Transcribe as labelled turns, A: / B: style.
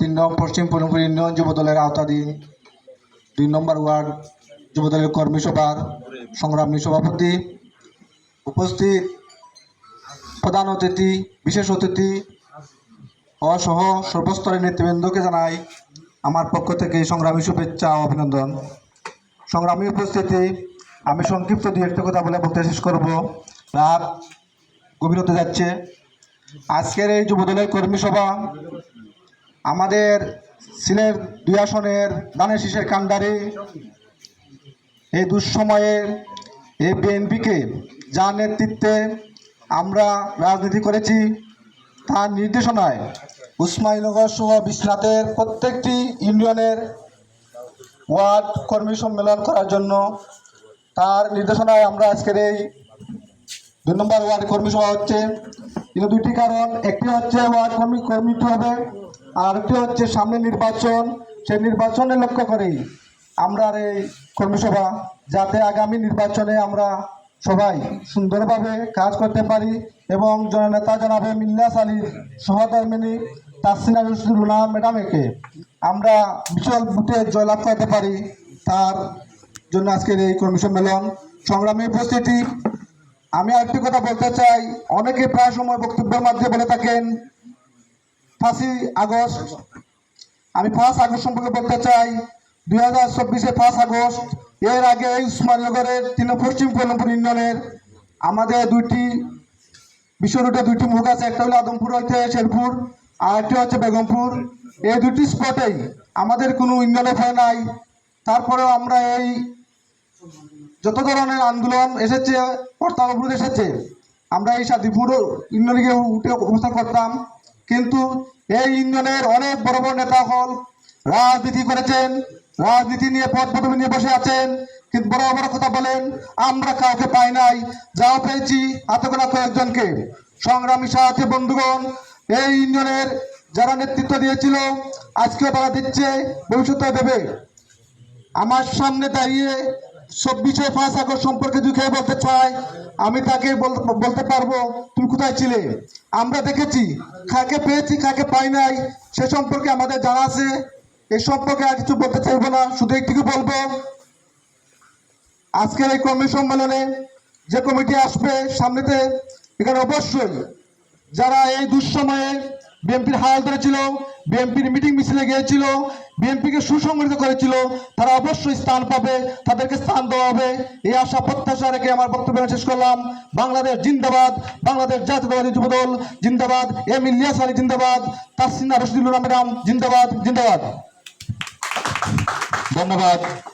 A: 3 নং পশ্চিম পুরনপুর ইউনিয়ন যুবদলের আওতাধীন 2 নম্বর ওয়ার্ড যুবদলের কর্মী সভার সংগ্রামী সভাপতি, উপস্থিত প্রধান অতিথি, বিশেষ অতিথি সহ সর্বস্তরের নেতৃবৃন্দকে জানাই আমার পক্ষ থেকে সংগ্রামী শুভেচ্ছা ও অভিনন্দন। সংগ্রামী উপস্থিতি, আমি সংক্ষিপ্ত দু একটা কথা বলতে শেষ করব। রাত গভীর হতে যাচ্ছে। আজকের এই যুবদলের কর্মী সভা আমাদের সিলেট 2 আসনের ধানের শীষের কাণ্ডারি এই দুঃসময়ে এই বিএনপিকে যার নেতৃত্বে আমরা রাজনীতি করেছি তার নির্দেশনায় উসমানীনগর সহ বিশ্বনাথের প্রত্যেকটি ইউনিয়নের ওয়ার্ড কর্মী সম্মেলন করার জন্য তার নির্দেশনায় আমরা আজকের এই 2 নম্বর ওয়ার্ড কর্মী সভা হচ্ছে। কিন্তু 2টি কারণ, একটি হচ্ছে ওয়ার্ড কমিটি হবে, আর একটি হচ্ছে সামনে নির্বাচন। সেই নির্বাচনে লক্ষ্য করেই আমরা এই কর্মী সভা, যাতে আগামী নির্বাচনে আমরা সবাই সুন্দরভাবে কাজ করতে পারি এবং জননেতা জনাবে মিল্লাস আলীর সহধর্মিনী তাসিনা রুনা ম্যাডামকে আমরা বিশাল ভোটে জয়লাভ করতে পারি, তার জন্য আজকের এই কর্মী সম্মেলন। সংগ্রামী উপস্থিতি, আমি আরেকটি কথা বলতে চাই। অনেকে প্রায় সময় বক্তব্যের মাধ্যমে বলে থাকেন 5ই আগস্ট। আমি 5 আগস্ট সম্পর্কে বলতে চাই। 2024-এ 5 আগস্ট, এর আগে এই উসমানীনগরের 3 পশ্চিম পুরনপুর ইউনিয়নের আমাদের 2টি বিশ্ব রুটে 2টি মুখ আছে। একটা হলো আদমপুর হইতে শেরপুর, আর একটি হচ্ছে বেগমপুর। এই 2টি স্পটেই আমাদের কোনো ইউনিয়নের ভয় নাই। তারপরেও আমরা এই যত ধরনের আন্দোলন এসেছে, হরতাল অবরোধ এসেছে, আমরা এই সাদিপুর ইউনিয়নে উঠে অবস্থান করতাম। কিন্তু এই ইউনিয়নের অনেক বড় বড় নেতা হল রাজনীতি করেছেন, রাজনীতি নিয়ে পদ পদবি নিয়ে বসে আছেন, কিন্তু বড় বড় কথা বলেন। আমরা কাউকে পাই নাই, যাও পেয়েছি হাতে গোনা কয়েকজনকে। সংগ্রামী সাথী বন্ধুগণ, এই ইউনিয়নের যারা নেতৃত্ব দিয়েছিল আজকে তারা দিচ্ছে, ভবিষ্যতে দেবে। আমার সামনে দাঁড়িয়ে 24 5 আগস্ট সম্পর্কে দুঃখে বলতে চাই। আমি তাকে বলতে পারবো তুমি কোথায় ছিলে। আমরা দেখেছি কাকে পেয়েছি কাকে পাই নাই, সে সম্পর্কে আমাদের জানা আছে। এই সম্পর্কে আর কিছু বলতে চাইবো না, শুধু একটু বলবো আজকের এই কর্মী সম্মেলনে যে কমিটি আসবে সামনেতে, এখানে অবশ্যই যারা এই দুঃসময়ে বিএনপির হাল ধরেছিল, বিএনপির মিটিং মিছিলে গিয়েছিল, বিএনপিকে সুসংগঠিত করেছিল, তারা অবশ্যই স্থান পাবে, তাদেরকে স্থান দেওয়া হবে। এই আশা প্রত্যাশা রেখে আমার বক্তব্য শেষ করলাম। বাংলাদেশ জিন্দাবাদ, বাংলাদেশ জাতীয়তাবাদী যুবদল জিন্দাবাদ, এম ইলিয়াস আলী জিন্দাবাদ, তাসিনা রশিদুল্লাহ ম্যাডাম জিন্দাবাদ, জিন্দাবাদ। ধন্যবাদ।